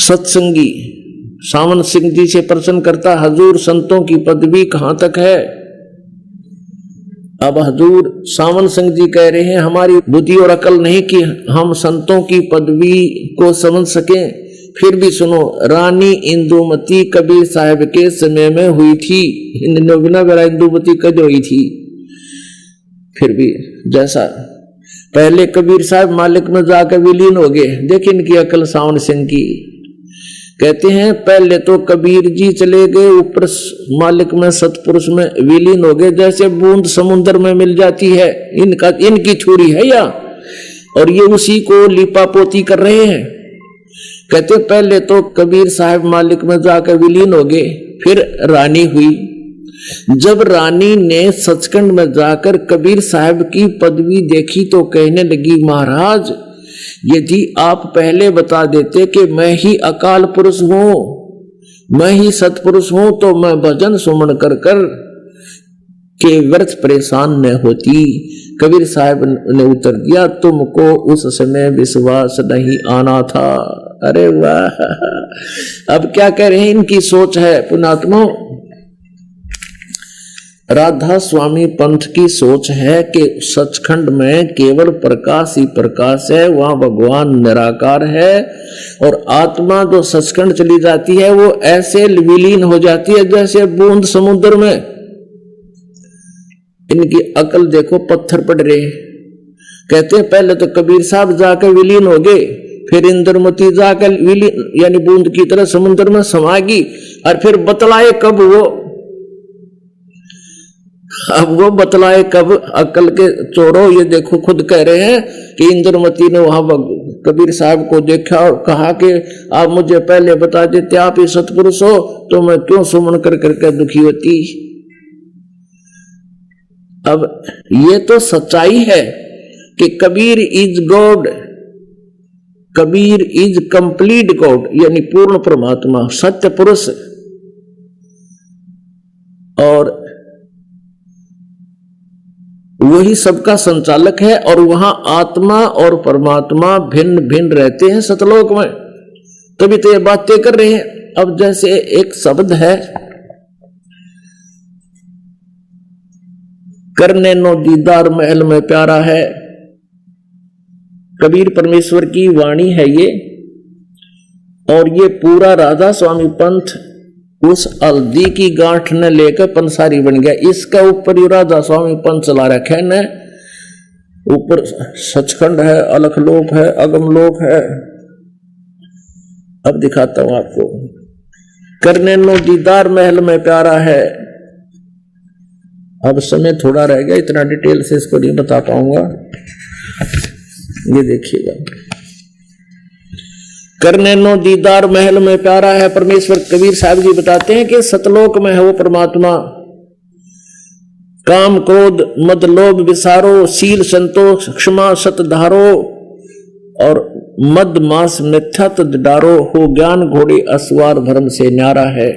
सत्संगी सावन सिंह जी से प्रश्न करता, हजूर संतों की पदवी कहां तक है? अब हजूर सावन सिंह जी कह रहे हैं, हमारी बुद्धि और अकल नहीं कि हम संतों की पदवी को समझ सकें। फिर भी सुनो, रानी इंदुमती कबीर साहब के समय में हुई थी। इंदुमती कब हुई थी? फिर भी जैसा पहले कबीर साहब मालिक में जाकर विलीन हो गए। देखिए इनकी अकल सावन सिंह की। कहते हैं पहले तो कबीर जी चले गए ऊपर मालिक में सतपुरुष में विलीन हो गए, जैसे बूंद समुद्र में मिल जाती है। इनकी छुरी है या, और ये उसी को लिपा पोती कर रहे हैं। कहते पहले तो कबीर साहब मालिक में जाकर विलीन हो गए, फिर रानी हुई। जब रानी ने सचखंड में जाकर कबीर साहब की पदवी देखी तो कहने लगी, महाराज यदि आप पहले बता देते कि मैं ही अकाल पुरुष हूं, मैं ही सतपुरुष हूं, तो मैं भजन सुमन कर कर के व्यर्थ परेशान न होती। कबीर साहब ने उत्तर दिया, तुमको उस समय विश्वास नहीं आना था। अरे वाह, अब क्या कह रहे हैं, इनकी सोच है पुण्यात्मा। राधा स्वामी पंथ की सोच है कि सचखंड में केवल प्रकाश ही प्रकाश है, वहां भगवान निराकार है, और आत्मा जो सचखंड चली जाती है वो ऐसे विलीन हो जाती है जैसे बूंद समुद्र में। इनकी अकल देखो, पत्थर पड़ रहे। कहते हैं पहले तो कबीर साहब जाकर विलीन हो गए, फिर इंद्रमती जाकर विलीन यानी बूंद की तरह समुद्र में समागी, और फिर बतलाए कब वो, अब वो बतलाए कब? अकल के चोरों, ये देखो खुद कह रहे हैं कि इंद्रमती ने वहां कबीर साहब को देखा और कहा कि आप मुझे पहले बता देते, आप ही सतपुरुष हो, तो मैं क्यों सुमन कर करके दुखी होती। अब ये तो सच्चाई है कि Kabir is God, Kabir is complete God, यानी पूर्ण परमात्मा, सत्य पुरुष, और वही सबका संचालक है। और वहां आत्मा और परमात्मा भिन्न भिन्न रहते हैं सतलोक में, तभी तो ये बातें कर रहे हैं। अब जैसे एक शब्द है, करने नो दीदार महल में प्यारा है। कबीर परमेश्वर की वाणी है ये, और ये पूरा राधा स्वामी पंथ उस हल्दी की गांठ ने लेकर पंसारी बन गया। इसका ऊपर ही राधा स्वामी पंथ चला रखे है न, ऊपर सचखंड है, अलखलोक है, अगमलोक है। अब दिखाता हूं आपको, करने नो दीदार महल में प्यारा है। अब समय थोड़ा रह गया, इतना डिटेल से इसको नहीं बता पाऊंगा, ये देखिएगा। करने नो दीदार महल में प्यारा है। परमेश्वर कबीर साहब जी बताते हैं कि सतलोक में है वो परमात्मा। काम क्रोध मद लोभ विसारो, शील संतोष क्षमा सत धारो, और मद मास मिथ्या तद डारो, हो ज्ञान घोड़े असवार धर्म से न्यारा है।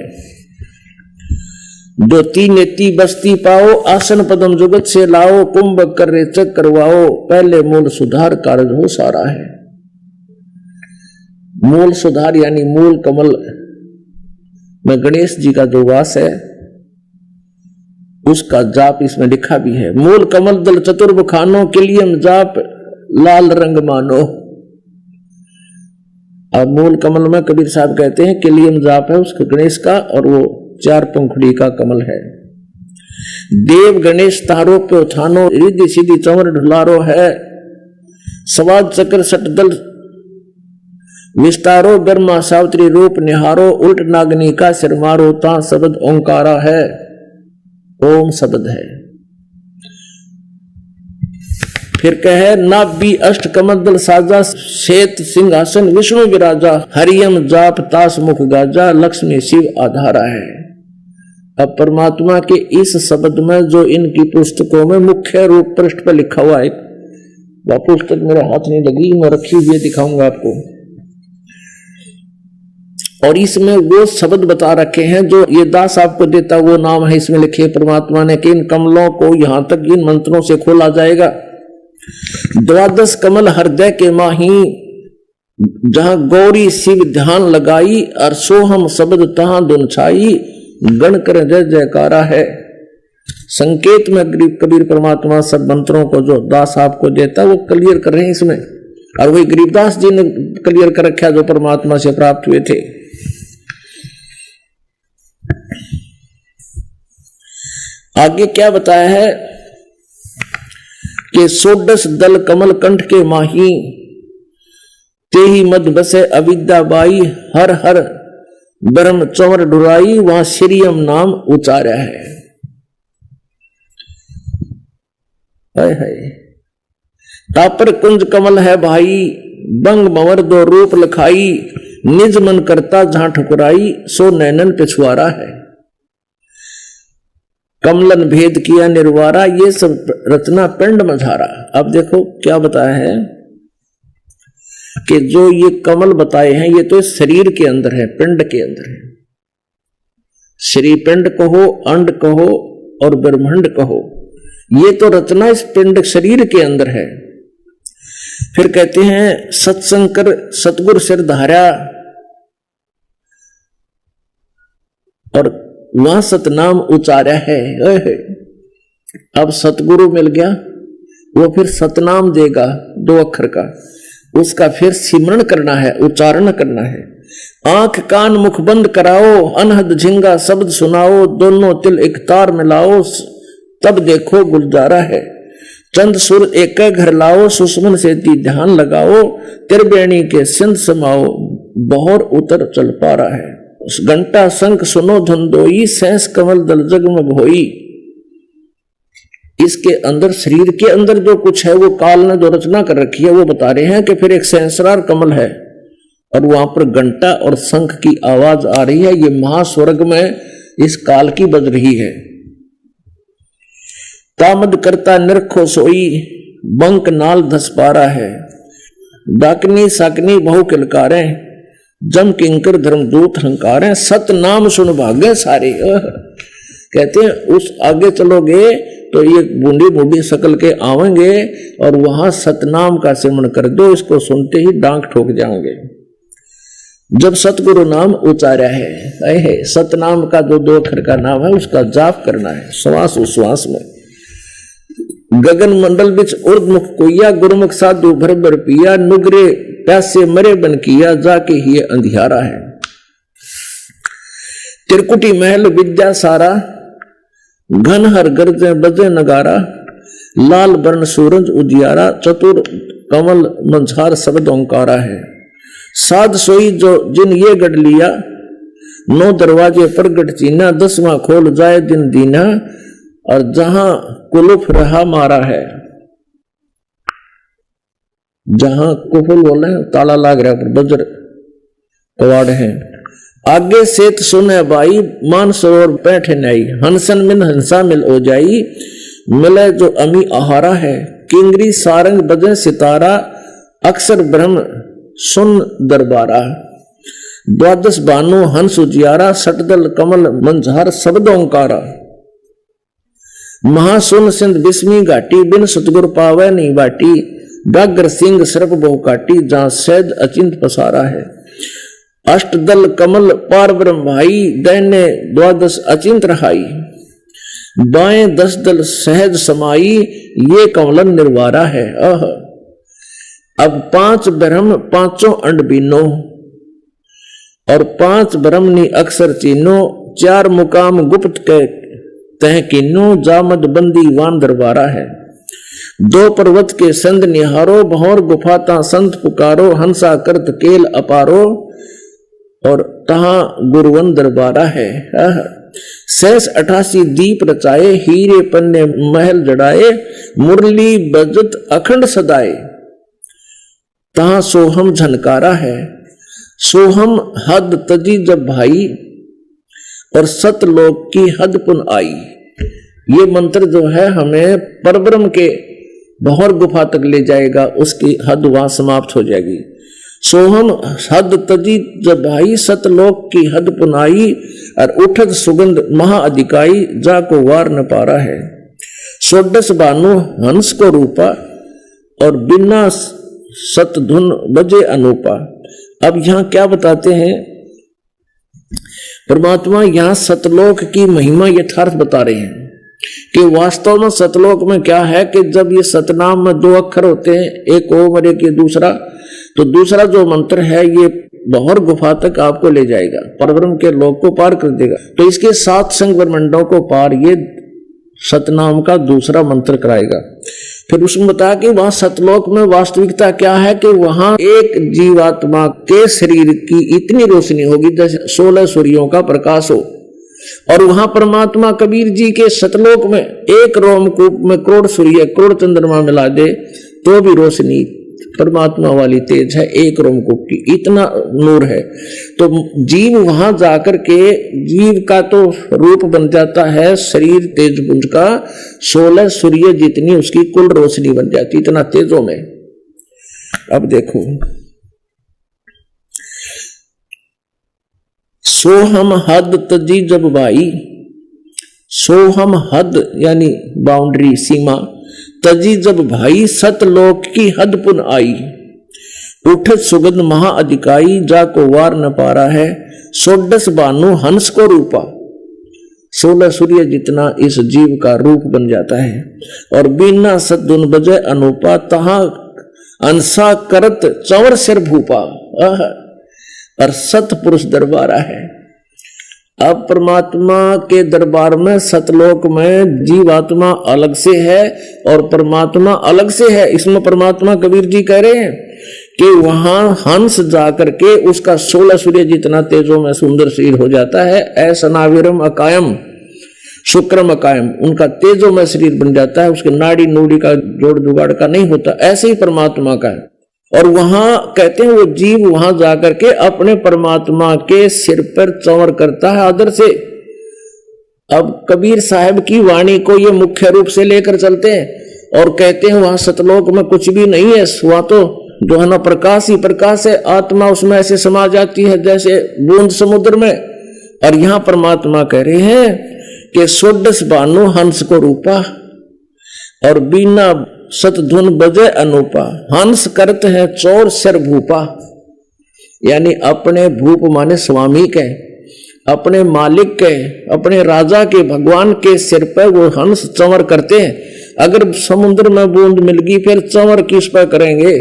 ज्योति नेति बस्ती पाओ, आसन पदम जुगत से लाओ, कुंभ कर रेचक करवाओ, पहले मूल सुधार कार्य हो सारा है। मूल सुधार यानी मूल कमल में गणेश जी का जो वास है उसका जाप इसमें लिखा भी है। मूल कमल दल चतुर्भ खानो, किलियम जाप लाल रंग मानो। अब मूल कमल में कबीर साहब कहते हैं किलियम जाप है उसका गणेश का, और वो 4 पंखुड़ी का कमल है। देव गणेश तारो पे उठानो, रिद्धि सीधी चंवर ढुलारो है। सवाद चक्र सटदल विस्तारो, ब्रह्मा सावित्री रूप निहारो, उल्ट नागनी का सिर मारो, ता शब्द ओंकारा है। ओम शब्द है। फिर कहे नाभि अष्ट कमंडल साजा, श्वेत सिंहासन विष्णु विराजा, हरियम जाप तास मुख गाजा, लक्ष्मी शिव आधारा है। अब परमात्मा के इस शब्द में जो इनकी पुस्तकों में मुख्य रूप पृष्ठ पर लिखा हुआ है, वह पुस्तक मेरे हाथ नहीं लगी, मैं रखी हुई दिखाऊंगा आपको, और इसमें वो शब्द बता रखे हैं जो ये दास आपको देता वो नाम है इसमें लिखे परमात्मा ने कि इन कमलों को यहां तक इन मंत्रों से खोला जाएगा। द्वादश कमल हृदय के माही, जहां गौरी शिव ध्यान लगाई और सोहम शब्द तहां धुन छाई, गण कर जय जयकारा है। संकेत में कबीर परमात्मा सब मंत्रों को जो दास आपको देता वो क्लियर कर रहे हैं इसमें, और वही गरीबदास जी ने क्लियर कर रखा जो परमात्मा से प्राप्त हुए थे। आगे क्या बताया है कि सोडस दल कमल कंठ के माही, तेही मद बसे अविद्या बाई, हर हर ब्रह्म चौर डुराई, वहां श्रीयम नाम उचारा है। हाय हाय तापर कुंज कमल है भाई, बंग मवर दो रूप लखाई, निज मन करता जहां ठुकराई, सो नैनन पिछुआरा है। कमलन भेद किया निर्वारा, ये सब रचना पिंड मझारा। अब देखो क्या बताया है कि जो ये कमल बताए हैं ये तो शरीर के अंदर है, पिंड के अंदर है। श्री पिंड कहो, अंड कहो और ब्रह्मांड कहो, ये तो रचना इस पिंड शरीर के अंदर है। फिर कहते हैं सत्संकर सतगुरु सिर धारा, और वहां सतनाम उचारा है। अब सतगुरु मिल गया, वो फिर सतनाम देगा 2 अक्षर का, उसका फिर सिमरण करना है, उच्चारण करना है। आंख कान मुख बंद कराओ, अनहद झिंगा शब्द सुनाओ, दोनों तिल एक तार मिलाओ, तब देखो गुलजारा है। चंद सुर एक घर लाओ, सुषमन से ती ध्यान लगाओ, त्रिवेणी के सिंध समाओ, बहर उतर चल पा रहा है। उस घंटा शंख सुनो धंधोई, सहस कमल दल जगमग होई। इसके अंदर शरीर के अंदर जो कुछ है वो काल ने जो रचना कर रखी है वो बता रहे हैं कि फिर एक सहस्रार कमल है और वहां पर घंटा और शंख की आवाज आ रही है। ये महास्वर्ग में इस काल की बज रही है। तामद करता निरखो सोई, बंक नाल धस पारा है। डाकनी साकनी बहु किलकारे, जम किंकर धर्मदूत हंकारे, सत नाम सुन भागे सारे। कहते हैं उस आगे चलोगे तो ये बूंदी बूंदी शकल के आवेंगे और वहां सतनाम का सिमरण कर दो, इसको सुनते ही डांक ठोक जाओगे। जब सतगुरु नाम उचारा है, सतनाम का जो 2 अक्षर का नाम है उसका जाप करना है श्वास उश्वास में। गगन मंडल बिच उर्द मुख कोइया, गुरुमुख साधु भर भर पिया, नुगरे प्यासे मरे बन किया, जाके ही अंधियारा है। त्रिकुटी महल विद्या सारा, घन हर गर्जे बजे नगारा, लाल वर्ण सूरज उजियारा, चतुर कमल मंझार शब्द ओंकारा है। साध सोई जो जिन ये गढ़ लिया, 9 दरवाजे प्रगट चीना, 10वां खोल जाए दिन दीना, और जहां कुलुफ रहा मारा है। जहां कुफुल बोले ताला लाग रहा है, बजर कवाड़ है। आगे सेत सुने बाई, मान सरोवर बैठे नाई, हंसन मिन हंसा मिल हो जाई, मिले जो अमी आहारा है। किंगरी सारंग बजे सितारा, अक्सर ब्रह्म सुन दरबारा, 12 बानो हंस उजियारा, सटदल कमल मंझार शब्द ओंकारा। महासुन सिंध बिस्मी घाटी, बिन सतगुर पावे नहीं बाटी, डागर सिंह सर्प बहु काटी, जहां सैद अचिंत पसारा है। अष्टदल कमल पार ब्रह्म भाई, दैने 12 अचिंत रहाई, बाएं 10 दल सहज समाई, ये कमलन निर्वारा है। अब 5 ब्रह्म 5 अंड बीनो, और 5 ब्रह्मनी अक्षर चीनो, 4 मुकाम गुप्त के तह किन्नो, जामद बंदी वान दरबारा है। 2 पर्वत के संद निहारो, भौर गुफाता संत पुकारो, हंसा करत केल अपारो, और तहां गुरुवन दरबारा है। सहस 88 दीप रचाए, हीरे पन्ने महल जड़ाए, मुरली बजत अखंड सदाए, तहां सोहम झनकारा है। सोहम हद तजी जब भाई, और सतलोक की हद पुन आई। ये मंत्र जो है हमें परब्रह्म के भौर गुफा तक ले जाएगा, उसकी हद वहां समाप्त हो जाएगी। सोहम हद तजी जब भाई, सतलोक की हद पुनाई, और उठत सुगंध महा अधिकाई, जाको वार न पारा है। 16 बानो हंस को रूपा, और बिना सतधुन बजे अनूपा। अब यहां क्या बताते हैं परमात्मा, यहां सतलोक की महिमा यथार्थ बता रहे हैं कि वास्तव में सतलोक में क्या है कि जब ये सतनाम में 2 अक्षर होते हैं, एक ओम और एक ये दूसरा, तो दूसरा जो मंत्र है ये बहुत गुफा तक आपको ले जाएगा, परब्रह्म के लोक को पार कर देगा। तो इसके 7 संग ब्रह्मांडों को पार ये सतनाम का दूसरा मंत्र कराएगा। फिर उसमें बताया कि वहां सतलोक में वास्तविकता क्या है कि वहां एक जीवात्मा के शरीर की इतनी रोशनी होगी जैसे 16 सूर्यों का प्रकाश हो, और वहां परमात्मा कबीर जी के सतलोक में एक रोमकूप में करोड़ सूर्य करोड़ चंद्रमा मिला दे तो भी रोशनी परमात्मा वाली तेज है, एक रोमकूप की इतना नूर है। तो जीव वहां जाकर के जीव का तो रूप बन जाता है शरीर तेजपुंज का, 16 सूर्य जितनी उसकी कुल रोशनी बन जाती, इतना तेजों में। अब देखो, सोहम हद तजी जब भाई, सोहम हद यानी बाउंड्री सीमा, तजी जब भाई सतलोक की हद पुन आई, उठत सुगंध महा अधिकाई जाको वार न पारा है, 16 बानु हंस को रूपा। 16 सूर्य जितना इस जीव का रूप बन जाता है, और बिना सतधुन बजे अनूपा, तहा अंसा करत चंवर सिर भूपा। और सतपुरुष दरबारा है। अब परमात्मा के दरबार में सतलोक में जीवात्मा अलग से है और परमात्मा अलग से है। इसमें परमात्मा कबीर जी कह रहे हैं कि वहां हंस जाकर के उसका 16 सूर्य जितना तेजों में सुंदर शरीर हो जाता है। ऐसा नाविरम अकायम शुक्रम अकायम, उनका तेजों में शरीर बन जाता है, उसके नाड़ी नूड़ी का जोड़ जुगाड़ का नहीं होता। ऐसे ही परमात्मा का है। और वहां कहते हैं वो जीव वहां जाकर के अपने परमात्मा के सिर पर चंवर करता है आदर से। अब कबीर साहब की वाणी को ये मुख्य रूप से लेकर चलते हैं और कहते हैं वहां सतलोक में कुछ भी नहीं है, वहां तो जो है ना प्रकाश ही प्रकाश है, आत्मा उसमें ऐसे समा जाती है जैसे बूंद समुद्र में। और यहां परमात्मा कह रहे हैं कि 16 बानु हंस को रूपा और बिना सतधुन बजे अनूपा, हंस करते हैं चौर सिर भूपा, यानी अपने भूप माने स्वामी के, अपने मालिक के, अपने राजा के, भगवान के सिर पर वो हंस चंवर करते हैं। अगर समुद्र में बूंद मिल गई फिर चंवर किस पर करेंगे,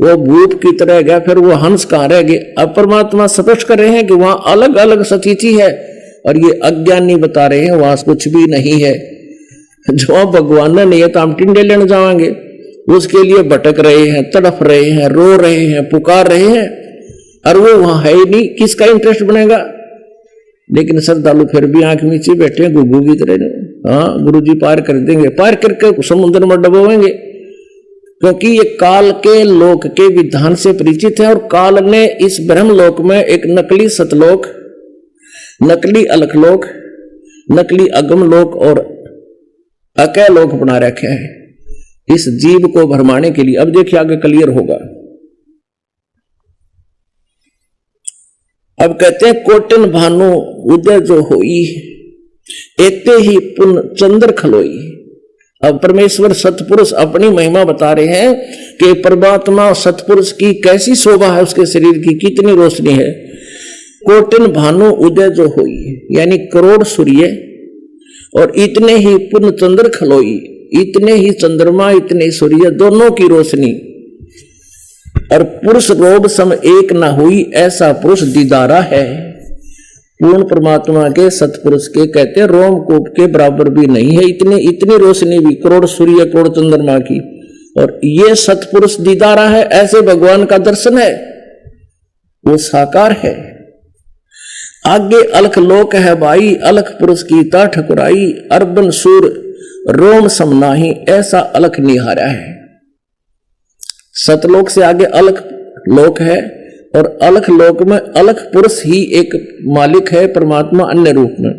वो भूप की तरह गया, फिर वो हंस कहां रह गए। अब परमात्मा स्पष्ट कर रहे हैं कि वहां अलग अलग स्थिति है और ये अज्ञानी बता रहे हैं वहां कुछ भी नहीं है। जो भगवान ने नहीं है तो हम टिंडे लेने जाएंगे, उसके लिए भटक रहे हैं, तड़फ रहे हैं, रो रहे हैं, पुकार रहे हैं, और वो वहां है ही नहीं, किसका इंटरेस्ट बनेगा। लेकिन श्रद्धालु फिर भी आंख नीचे बैठे हैं गुग्गू की तरह। हाँ, गुरु जी पार कर देंगे, पार करके समुद्र में डबोएंगे, क्योंकि ये काल के लोक के विधान से परिचित है। और काल ने इस ब्रह्म लोक में एक नकली सतलोक, नकली अलखलोक, नकली अगम लोक और अकय लोक बना रखे हैं इस जीव को भरमाने के लिए। अब देखिए आगे क्लियर होगा। अब कहते हैं कोटिन भानु उदय जो होई, एते ही पुन चंद्र खलोई। अब परमेश्वर सतपुरुष अपनी महिमा बता रहे हैं कि परमात्मा सतपुरुष की कैसी शोभा है, उसके शरीर की कितनी रोशनी है। कोटिन भानु उदय जो होई, यानी करोड़ सूर्य और इतने ही पूर्ण चंद्र खलोई, इतने ही चंद्रमा, इतने सूर्य, दोनों की रोशनी। और पुरुष रोग सम एक न हुई, ऐसा पुरुष दीदारा है। पूर्ण परमात्मा के सतपुरुष के कहते हैं रोमकूप के बराबर भी नहीं है, इतनी रोशनी भी, करोड़ सूर्य करोड़ चंद्रमा की। और ये सतपुरुष दीदारा है, ऐसे भगवान का दर्शन है, वो साकार है। आगे अलख लोक है भाई, अलख पुरुष की ता ठकुराई, अर्बन सूर रोम समनाही, ऐसा अलख निहारा है। सतलोक से आगे अलख लोक है और अलख लोक में अलख पुरुष ही एक मालिक है, परमात्मा अन्य रूप में।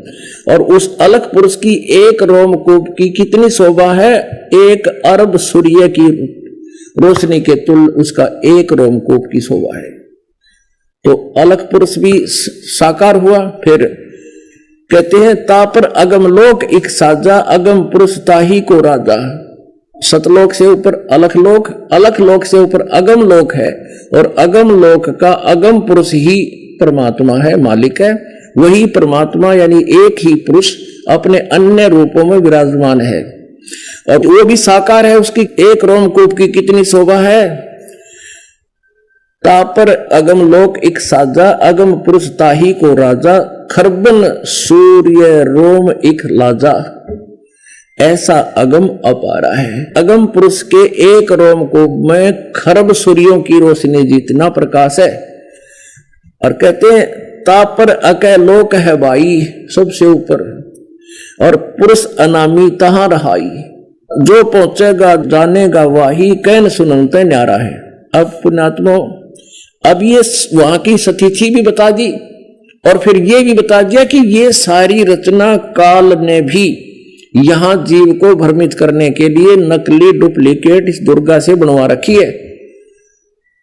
और उस अलख पुरुष की एक रोमकूप की कितनी शोभा है, 1 अरब सूर्य की रोशनी के तुल उसका एक रोमकूप की शोभा है। तो अलख पुरुष भी साकार हुआ। फिर कहते हैं तापर अगम लोक एक साजा, अगम पुरुष ताही को राजा। सतलोक से ऊपर अलखलोक, अलखलोक से ऊपर अगम लोक है, और अगम लोक का अगम पुरुष ही परमात्मा है, मालिक है। वही परमात्मा यानी एक ही पुरुष अपने अन्य रूपों में विराजमान है, और वो भी साकार है। उसकी एक रोमकूप की कितनी शोभा है। तापर अगम लोक एक साजा, अगम पुरुष ताही को राजा, खरबन सूर्य रोम एक लाजा। ऐसा अगम अपारा है। अगम पुरुष के एक रोमकूप में खरब सूर्यों की रोशनी जितना प्रकाश है। और कहते हैं तापर अकै लोक है भाई, सबसे ऊपर, और पुरुष अनामी तहां रहाई। जो पहुंचेगा जानेगा वाही, कैन सुनते न्यारा है। अब पुण्यात्मा, अब ये वहां की स्थिति भी बता दी, और फिर ये भी बता दिया कि ये सारी रचना काल ने भी यहां जीव को भ्रमित करने के लिए नकली डुप्लीकेट इस दुर्गा से बनवा रखी है।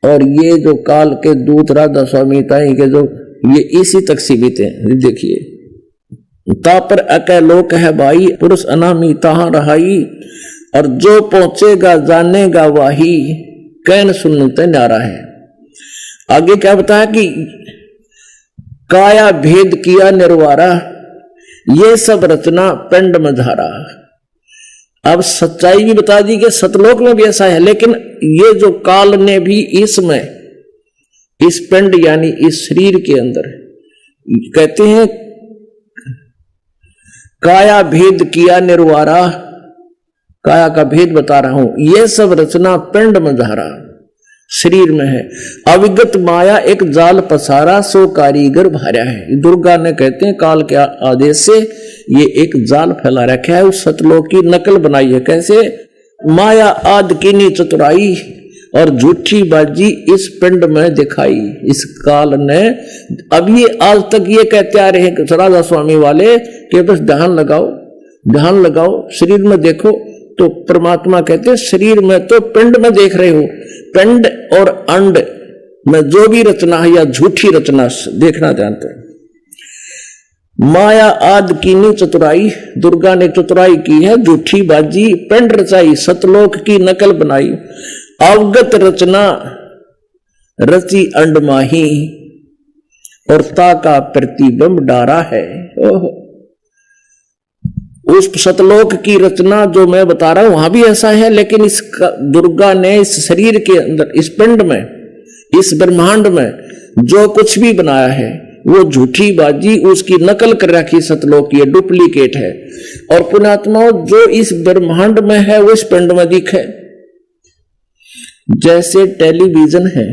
और ये जो काल के दूत राधा स्वामी ताई के जो ये इसी तक सीमित है। देखिए, तापर अकै लोक है भाई, पुरुष अनामी तहां रहाई, और जो पहुंचेगा जानेगा वाही, कैन सुनते न्यारा है। आगे क्या बताया कि काया भेद किया निर्वारा, ये सब रचना पिंड में धारा। अब सच्चाई भी बता दी कि सतलोक में भी ऐसा है, लेकिन ये जो काल ने भी इसमें, इस पिंड यानी इस शरीर के अंदर, कहते हैं काया भेद किया निर्वारा, काया का भेद बता रहा हूं। ये सब रचना पिंड में धारा, शरीर में है। अविगत माया एक जाल पसारा, सो कारीगर भार्या है। दुर्गा ने कहते हैं काल के आदेश से ये एक जाल फैला रखा है, उस सतलोक की नकल बनाई है। कैसे? माया आद कीनी चतुराई, और झूठी बाजी इस पिंड में दिखाई इस काल ने। अब ये आज तक ये कहते आ रहे हैं राधा स्वामी वाले कि बस ध्यान लगाओ, ध्यान लगाओ, शरीर में देखो। तो परमात्मा कहते शरीर में तो पिंड में देख रहे हो, पिंड और अंड में जो भी रचना है या झूठी रचना देखना जानते हैं। माया आद कीनी चतुराई, दुर्गा ने चतुराई की है, झूठी बाजी पिंड रचाई, सतलोक की नकल बनाई। अवगत रचना रची अंड माही, और ता का प्रतिबिंब डारा है। ओह, उस सतलोक की रचना जो मैं बता रहा हूं वहां भी ऐसा है, लेकिन इस दुर्गा ने इस शरीर के अंदर, इस पिंड में, इस ब्रह्मांड में जो कुछ भी बनाया है वो झूठी बाजी उसकी नकल कर रखी सतलोक की, डुप्लीकेट है। और पुण्यात्मा, जो इस ब्रह्मांड में है वो इस पिंड में दिखे। जैसे टेलीविजन है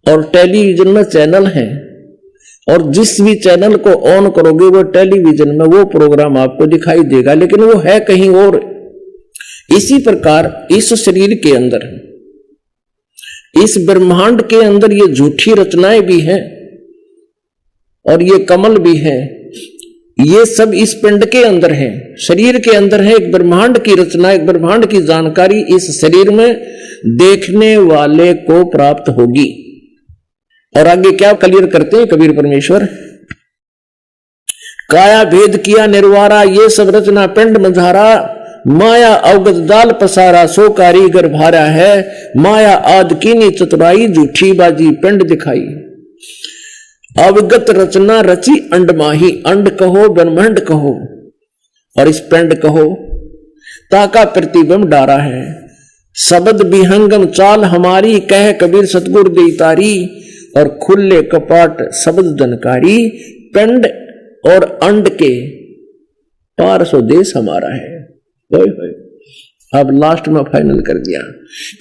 और टेलीविजन में चैनल है, और जिस भी चैनल को ऑन करोगे वो टेलीविजन में वो प्रोग्राम आपको दिखाई देगा, लेकिन वो है कहीं और। इसी प्रकार इस शरीर के अंदर, इस ब्रह्मांड के अंदर ये झूठी रचनाएं भी हैं और ये कमल भी है। ये सब इस पिंड के अंदर है, शरीर के अंदर है। एक ब्रह्मांड की रचना, एक ब्रह्मांड की जानकारी इस शरीर में देखने वाले को प्राप्त होगी। और आगे क्या क्लियर करते हैं कबीर परमेश्वर, काया भेद किया निर्वारा, ये सब रचना पिंड में धारा। माया अवगत जाल पसारा, सो कारीगर भारा है। माया आद कीनी चतुराई, झूठी बाजी पिंड दिखाई। अवगत रचना रची अंड माही, अंड कहो ब्रह्मांड कहो और इस पिंड कहो, ताका प्रतिबिंब डारा है। शब्द विहंगम चाल हमारी, कह कबीर सतगुरु दी तारी। और खुले कपाट शब्द जनकारी, पिंड और अंड के पार सो देश हमारा है। अब लास्ट में फाइनल कर दिया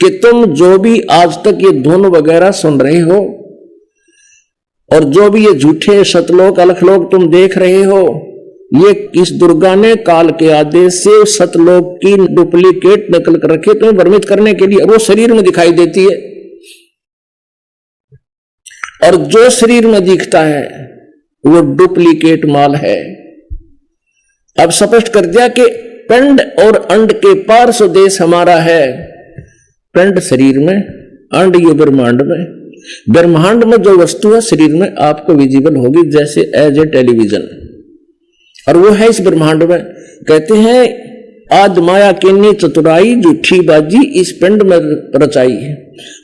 कि तुम जो भी आज तक ये धुन वगैरह सुन रहे हो और जो भी ये झूठे सतलोक अलखलोक तुम देख रहे हो, ये इस दुर्गा ने काल के आदेश से सतलोक की डुप्लीकेट नकल कर रखी तुम्हें भ्रमित करने के लिए। वो शरीर में दिखाई देती है, और जो शरीर में दिखता है वो डुप्लीकेट माल है। अब स्पष्ट कर दिया कि पिंड और अंड के पार सो देश हमारा है। पिंड शरीर में, अंड ये ब्रह्मांड में। ब्रह्मांड में जो वस्तु है शरीर में आपको विजिबल होगी, जैसे एज ए टेलीविजन, और वो है इस ब्रह्मांड में। कहते हैं आज माया किन्नी चतुराई झूठी बाजी इस पिंड में रचाई है।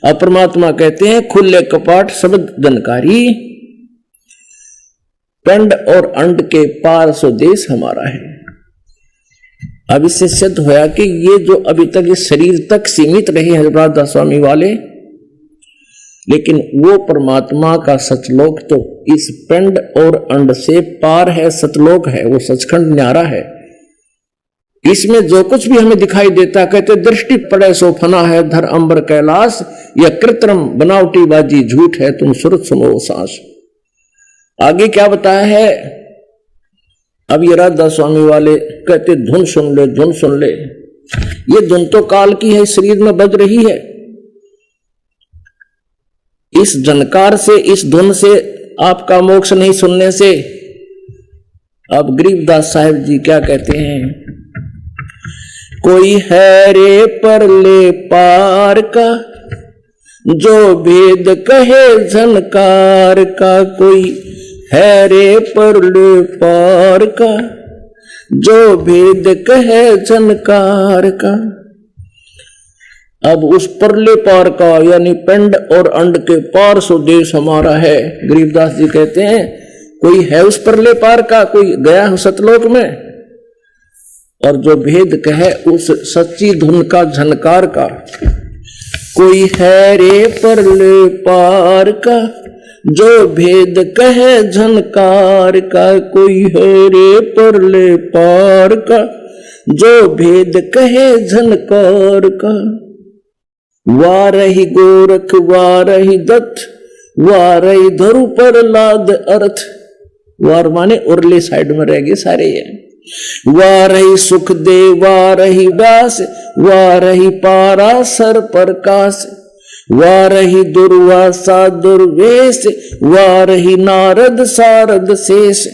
अब परमात्मा कहते हैं खुले कपाट शब्द जनकारी, पिंड और अंड के पार स्वदेश हमारा है। अब इससे सिद्ध होया कि ये जो अभी तक इस शरीर तक सीमित रहे हैं राधा स्वामी वाले, लेकिन वो परमात्मा का सचलोक तो इस पिंड और अंड से पार है, सतलोक है, वो सचखंड न्यारा है। इसमें जो कुछ भी हमें दिखाई देता, कहते दृष्टि पड़े सो फना है, धर अंबर कैलाश, यह कृत्रिम बनावटी बाजी झूठ है, तुम सुरत सुनो सांस। आगे क्या बताया है? अब ये राधा स्वामी वाले कहते धुन सुन ले, धुन सुन ले। ये धुन तो काल की है, शरीर में बज रही है। इस जनकार से, इस धुन से आपका मोक्ष नहीं सुनने से। अब गरीबदास साहिब जी क्या कहते हैं? कोई है रे परले पार का, जो भेद कहे झनकार का। कोई है रे परले पार का, जो भेद कहे झनकार का। अब उस परले पार का यानी पिंड और अंड के पार सो देश हमारा है। गरीबदास जी कहते हैं कोई है उस परले पार का, कोई गया हो सतलोक में, और जो भेद कहे उस सच्ची धुन का झनकार का। कोई है रे परले पार का, जो भेद कहे झनकार का। कोई है रे परले पार का, जो भेद कहे झनकार का। वारही गोरख वारही दत्त, वारही धरु प्रहलाद अर्थ। वार माने उरले साइड में रह गए सारे ये। वारही सुखदेव वारही व्यास, वारही पाराशर प्रकाश। वारही दुर्वासा दुर्वेश, वारही नारद सारद शेष।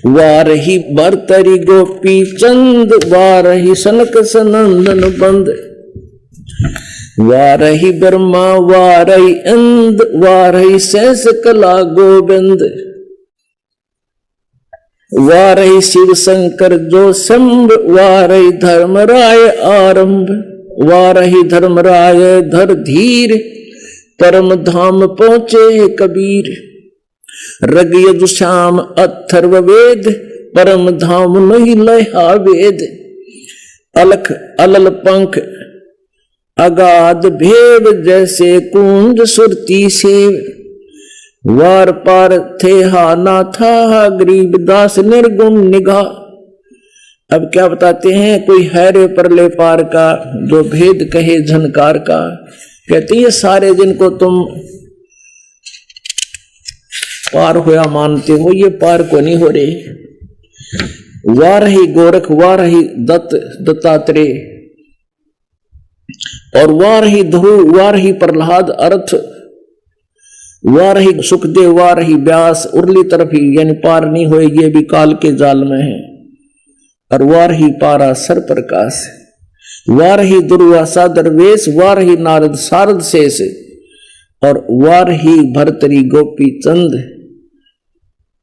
वारही भर्तरी गोपी चंद, वारही सनक सनंदन बंद। वारही ब्रह्मा वारही इंद, वारही शेष कला गोविंद। वारही शिव शंकर जो शंभ, वारही धर्मराय आरंभ। वारही धर्मराय धर धीर, परम धाम पहुंचे कबीर। रग यजु श्याम अथर्व वेद, परम धाम नहीं लहा वेद। अलख अलल पंख अगाध भेद, जैसे कुंज सुरती सेव। वार पार थे हा ना था, गरीबदास निर्गुण निगाह। अब क्या बताते हैं? कोई है रे परले पार का, जो भेद कहे झनकार का। कहते ये सारे जिनको तुम पार होया मानते हो, ये पार को नहीं हो रहे। वार ही गोरख, वार ही दत्त दत्तात्रेय, और वार ही ध्रुव, वार ही प्रहलाद अर्थ। वार ही सुखदेव, वार ही व्यास, उर्ली तरफ ही यानी पार नहीं होए, ये भी काल के जाल में है। और वार ही पाराशर प्रकाश। वार ही दुर्वासा दरवेश, वार ही नारद सारद शेष। और वार ही भर्तरी गोपी चंद,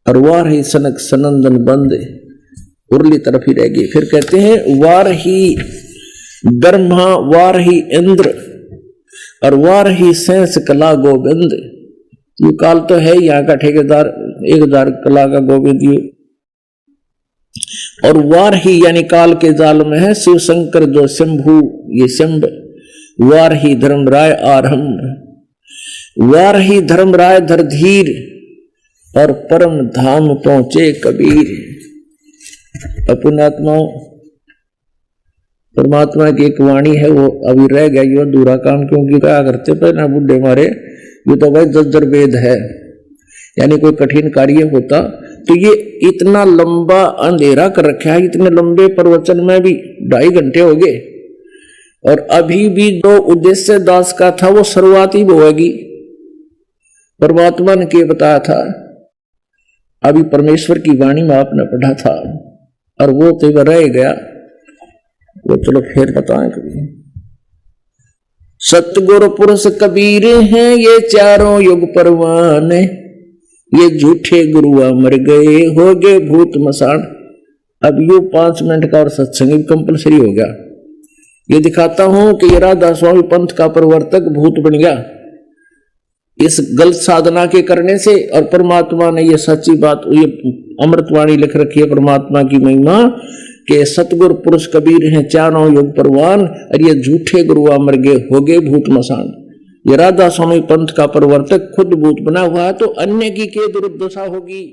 और वार ही सनक सनंदन बंद। उर्ली तरफ ही रह गई। फिर कहते हैं वार ही ब्रह्मा, वार ही इंद्र, और वार ही शेष कला गोविंद। ये काल तो है यहाँ का ठेकेदार, 1000 कला का गोविंद ये। और वार ही यानी काल के जाल में है शिव शंकर जो शंभु, ये शंभ। वार ही धर्मराय आरंभ। वार ही धर्मराय धर धीर, और परम धाम पहुंचे कबीर। अपनात्मा परमात्मा की एक वाणी है, वो अभी रह गया ये अधूरा काम, क्योंकि क्या करते पहले बुढ़े मारे, ये तो भाई जज्जर वेद है, यानी कोई कठिन कार्य होता तो ये इतना लंबा अंधेरा कर रखा है। इतने लंबे प्रवचन में भी 2.5 घंटे हो गए, और अभी भी जो उद्देश्य दास का था वो शुरुआत ही होगी। परमात्मा ने क्या बताया था, अभी परमेश्वर की वाणी में आपने पढ़ा था, और वो तो रह गया, वो चलो फिर बताएं कभी। सतगुरु पुरुष कबीर हैं ये चारों युग परवान, ये झूठे गुरुआ मर गए हो गए भूत मसान। अब यो 5 मिनट का और सत्संग भी कंपलसरी हो गया। ये दिखाता हूं कि ये राधा स्वामी पंथ का प्रवर्तक भूत बन गया इस गलत साधना के करने से। और परमात्मा ने ये सच्ची बात, ये अमृतवाणी लिख रखी है परमात्मा की महिमा के सतगुरु पुरुष कबीर हैं चारों योग परवान, और ये झूठे गुरुआ मर गए हो गए भूत मसान। ये राधा स्वामी पंथ का प्रवर्तक खुद भूत बना हुआ है तो अन्य की क्या दुर्दशा होगी।